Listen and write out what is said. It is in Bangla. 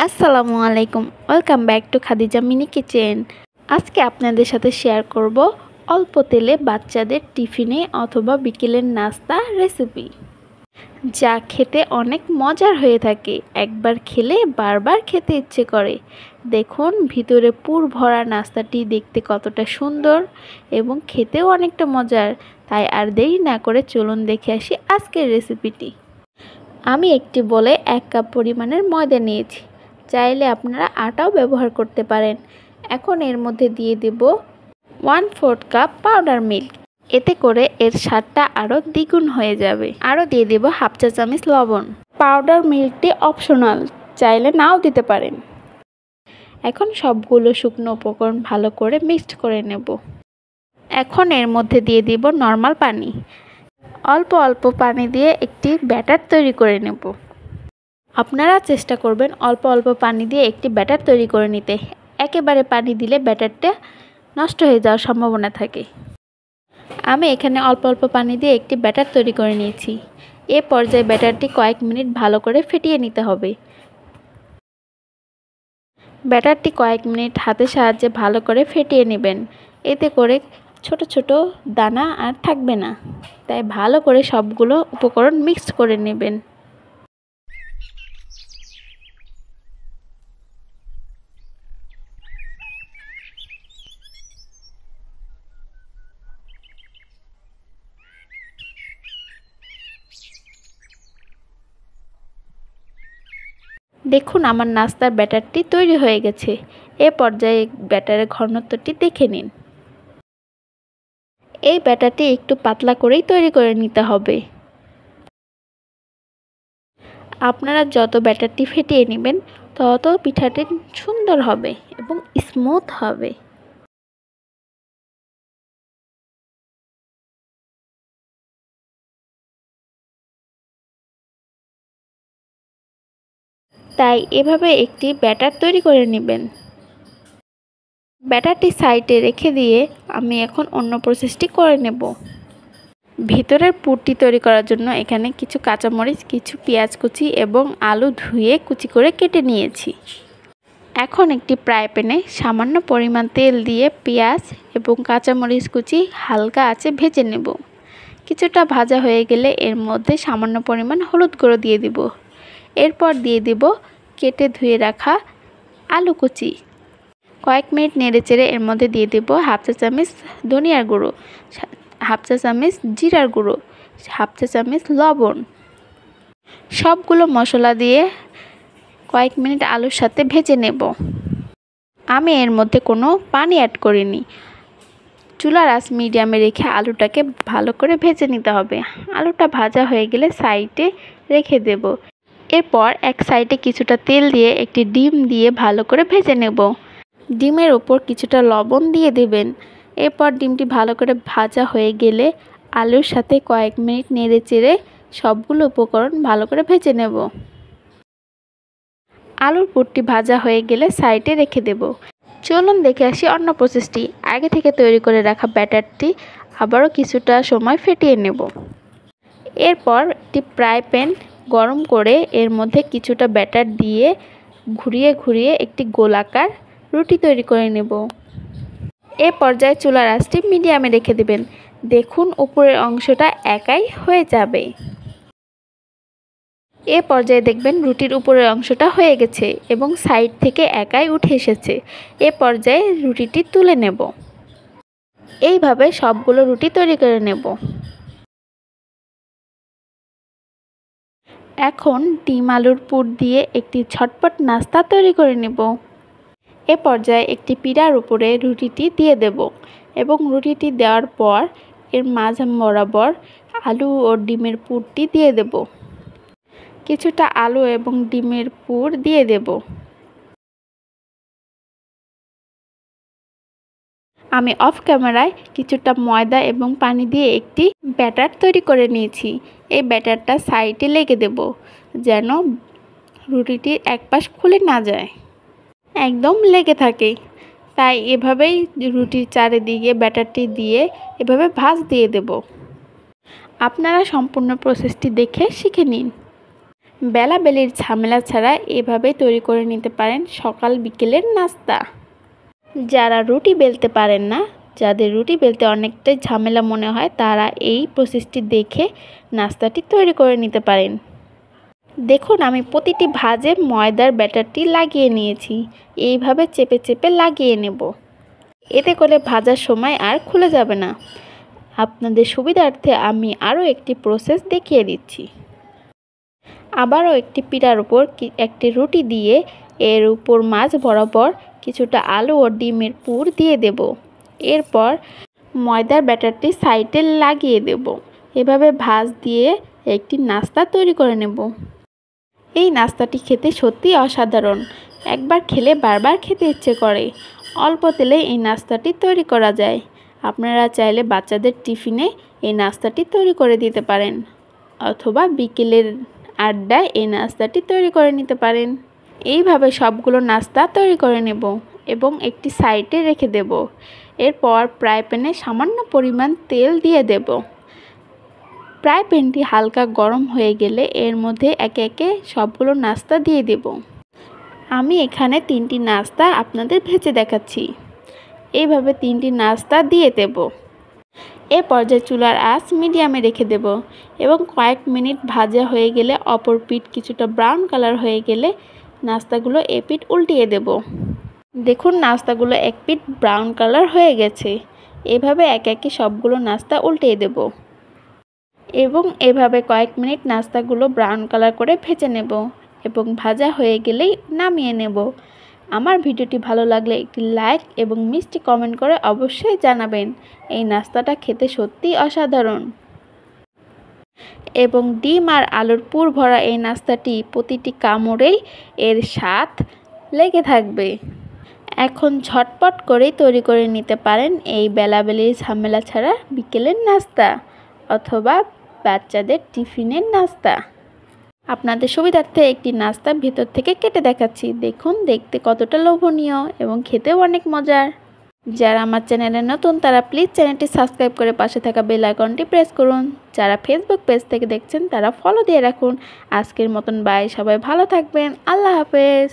আসসালামু আলাইকুম, welcome back to Khadija mini kitchen. আজকে আপনাদের সাথে শেয়ার করব অল্প তেলে বাচ্চাদের টিফিনে অথবা বিকেলের নাস্তা রেসিপি, যা খেতে অনেক মজার হয়ে থাকে। একবার খেলে বারবার খেতে ইচ্ছে করে। দেখুন ভিতরে পুর ভরা নাস্তাটি দেখতে কতটা সুন্দর এবং খেতেও অনেকটা মজার। তাই আর দেরি না করে চলুন দেখে আসি আজকের রেসিপিটি। আমি একটি বলে 1 কাপ পরিমাণের ময়দা নিয়েছি। চাইলে আপনারা আটাও ব্যবহার করতে পারেন। এখন এর মধ্যে দিয়ে দেব 1/4 কাপ পাউডার মিল্ক। এতে করে এর স্বাদটা আরও দ্বিগুণ হয়ে যাবে। আরও দিয়ে দেব 1/2 চা চামচ লবণ। পাউডার মিল্কটি অপশনাল, চাইলে নাও দিতে পারেন। এখন সবগুলো শুকনো উপকরণ ভালো করে মিক্সড করে নেব। এখন এর মধ্যে দিয়ে দিব নর্মাল পানি। অল্প অল্প পানি দিয়ে একটি ব্যাটার তৈরি করে নেব। আপনারা চেষ্টা করবেন অল্প অল্প পানি দিয়ে একটি ব্যাটার তৈরি করে নিতে। একেবারে পানি দিলে ব্যাটারটা নষ্ট হয়ে যাওয়ার সম্ভাবনা থাকে। আমি এখানে অল্প অল্প পানি দিয়ে একটি ব্যাটার তৈরি করে নিয়েছি। এ পর্যায়ে ব্যাটারটি কয়েক মিনিট ভালো করে ফেটিয়ে নিতে হবে। ব্যাটারটি কয়েক মিনিট হাতের সাহায্যে ভালো করে ফেটিয়ে নেবেন। এতে করে ছোট ছোট দানা আর থাকবে না। তাই ভালো করে সবগুলো উপকরণ মিক্স করে নেবেন। দেখুন আমার নাস্তার ব্যাটারটি তৈরি হয়ে গেছে। এ পর্যায়ে ব্যাটারের ঘনত্বটি দেখে নিন। এই ব্যাটারটি একটু পাতলা করেই তৈরি করে নিতে হবে। আপনারা যত ব্যাটারটি ফেটিয়ে নেবেন তত পিঠাটি সুন্দর হবে এবং স্মুথ হবে। তাই এভাবে একটি ব্যাটার তৈরি করে নেবেন। ব্যাটারটি সাইডে রেখে দিয়ে আমি এখন অন্য প্রসেসটি করে নেব। ভিতরের পুরটি তৈরি করার জন্য এখানে কিছু কাঁচামরিচ, কিছু পেঁয়াজ কুচি এবং আলু ধুয়ে কুচি করে কেটে নিয়েছি। এখন একটি ফ্রাই প্যানে সামান্য পরিমাণ তেল দিয়ে পেঁয়াজ এবং কাঁচামরিচ কুচি হালকা আঁচে ভেজে নেব। কিছুটা ভাজা হয়ে গেলে এর মধ্যে সামান্য পরিমাণ হলুদ গুঁড়ো দিয়ে দিব। এরপর দিয়ে দিব কেটে ধুয়ে রাখা আলু কুচি। কয়েক মিনিট নেড়েচেড়ে এর মধ্যে দিয়ে দেব 1/2 চা চামচ ধনিয়ার গুঁড়ো, 1/2 চা চামচ জিরার গুঁড়ো, 1/2 চা চামচ লবণ। সবগুলো মশলা দিয়ে কয়েক মিনিট আলুর সাথে ভেজে নেব। আমি এর মধ্যে কোনো পানি অ্যাড করিনি। চুলার আঁচ মিডিয়ামে রেখে আলুটাকে ভালো করে ভেজে নিতে হবে। আলুটা ভাজা হয়ে গেলে সাইডে রেখে দেব। এরপর এক সাইডে কিছুটা তেল দিয়ে একটি ডিম দিয়ে ভালো করে ভেজে নেব। ডিমের ওপর কিছুটা লবণ দিয়ে দেবেন। এরপর ডিমটি ভালো করে ভাজা হয়ে গেলে আলুর সাথে কয়েক মিনিট নেড়েচেড়ে সবগুলো উপকরণ ভালো করে ভেজে নেব। আলুর পুরটি ভাজা হয়ে গেলে সাইডে রেখে দেব। চলুন দেখে আসি অন্য প্রসেসটি। আগে থেকে তৈরি করে রাখা ব্যাটারটি আবারও কিছুটা সময় ফেটিয়ে নেব। এরপর একটি ফ্রাই প্যান গরম করে এর মধ্যে কিছুটা ব্যাটার দিয়ে ঘুরিয়ে ঘুরিয়ে একটি গোলাকার রুটি তৈরি করে নেব। এ পর্যায়ে চুলার আঁচটি মিডিয়ামে রেখে দেবেন। দেখুন উপরের অংশটা একাই হয়ে যাবে। এ পর্যায়ে দেখবেন রুটির উপরের অংশটা হয়ে গেছে এবং সাইড থেকে একাই উঠে এসেছে। এ পর্যায়ে রুটিটি তুলে নেব। এইভাবে সবগুলো রুটি তৈরি করে নেব। এখন ডিম আলুর পুর দিয়ে একটি ঝটপট নাস্তা তৈরি করে নেব। এ পর্যায়ে একটি পিঁড়ার উপরে রুটিটি দিয়ে দেব এবং রুটিটি দেওয়ার পর এর মাঝ বরাবর আলু ও ডিমের পুরটি দিয়ে দেব। কিছুটা আলু এবং ডিমের পুর দিয়ে দেব। আমি অফ ক্যামেরায় কিছুটা ময়দা এবং পানি দিয়ে একটি ব্যাটার তৈরি করে নিয়েছি। এই ব্যাটারটা সাইডে লেগে দেব যেন রুটিটির এক পাশ খুলে না যায়, একদম লেগে থাকে। তাই এভাবেই রুটির চারিদিকে ব্যাটারটি দিয়ে এভাবে ভাঁজ দিয়ে দেব। আপনারা সম্পূর্ণ প্রসেসটি দেখে শিখে নিন। বেলাবেলির ঝামেলা ছাড়া এভাবে তৈরি করে নিতে পারেন সকাল বিকেলের নাস্তা। যারা রুটি বেলতে পারেন না, যাদের রুটি বেলতে অনেকটাই ঝামেলা মনে হয়, তারা এই প্রসেসটি দেখে নাস্তাটি তৈরি করে নিতে পারেন। দেখুন, আমি প্রতিটি ভাজে ময়দার ব্যাটারটি লাগিয়ে নিয়েছি। এইভাবে চেপে চেপে লাগিয়ে নেব, এতে করে ভাজার সময় আর খুলে যাবে না। আপনাদের সুবিধার্থে আমি আরও একটি প্রসেস দেখিয়ে দিচ্ছি। আবারও একটি পিঠার উপর একটি রুটি দিয়ে এর উপর মাঝ বরাবর কিছুটা আলু ও ডিমের পুর দিয়ে দেব। এরপর ময়দার ব্যাটারটি সাইডে লাগিয়ে দেব। এভাবে ভাঁজ দিয়ে একটি নাস্তা তৈরি করে নেব। এই নাস্তাটি খেতে সত্যিই অসাধারণ। একবার খেলে বারবার খেতে ইচ্ছে করে। অল্প তেলে এই নাস্তাটি তৈরি করা যায়। আপনারা চাইলে বাচ্চাদের টিফিনে এই নাস্তাটি তৈরি করে দিতে পারেন, অথবা বিকেলের আড্ডায় এই নাস্তাটি তৈরি করে নিতে পারেন। এইভাবে সবগুলো নাস্তা তৈরি করে নেব এবং একটি সাইডে রেখে দেব। এরপর ফ্রাই প্যানে সামান্য পরিমাণ তেল দিয়ে দেব। ফ্রাই প্যানটি হালকা গরম হয়ে গেলে এর মধ্যে একে একে সবগুলো নাস্তা দিয়ে দেব। আমি এখানে 3টি নাস্তা আপনাদের ভেজে দেখাচ্ছি। এইভাবে 3টি নাস্তা দিয়ে দেব। এ পর্যায়ে চুলার আঁচ মিডিয়ামে রেখে দেব এবং কয়েক মিনিট ভাজা হয়ে গেলে অপর পিঠ কিছুটা ব্রাউন কালার হয়ে গেলে নাস্তাগুলো এপিঠ উল্টিয়ে দেব। দেখুন, নাস্তাগুলো এক পিঠ ব্রাউন কালার হয়ে গেছে। এভাবে একে একে সবগুলো নাস্তা উল্টিয়ে দেব এবং এভাবে কয়েক মিনিট নাস্তাগুলো ব্রাউন কালার করে ভেজে নেব এবং ভাজা হয়ে গেলেই নামিয়ে নেব। আমার ভিডিওটি ভালো লাগলে একটি লাইক এবং মিষ্টি কমেন্ট করে অবশ্যই জানাবেন। এই নাস্তাটা খেতে সত্যিই অসাধারণ এবং ডিম আর আলুর পুর ভরা এই নাস্তাটি প্রতিটি কামড়েই এর স্বাদ লেগে থাকবে। এখন ঝটপট করেই তৈরি করে নিতে পারেন এই বেলাবেলির ঝামেলা ছাড়া বিকেলের নাস্তা অথবা বাচ্চাদের টিফিনের নাস্তা। আপনাদের সুবিধার্থে একটি নাস্তা ভেতর থেকে কেটে দেখাচ্ছি। দেখুন, দেখতে কতটা লোভনীয় এবং খেতেও অনেক মজার। যারা আমার চ্যানেলে নতুন তারা প্লিজ চ্যানেলটি সাবস্ক্রাইব করে পাশে থাকা বেল আইকনটি প্রেস করুন। যারা ফেসবুক পেজ থেকে দেখছেন তারা ফলো দিয়ে রাখুন। আজকের মতন বাই, সবাই ভালো থাকবেন। আল্লাহ হাফেজ।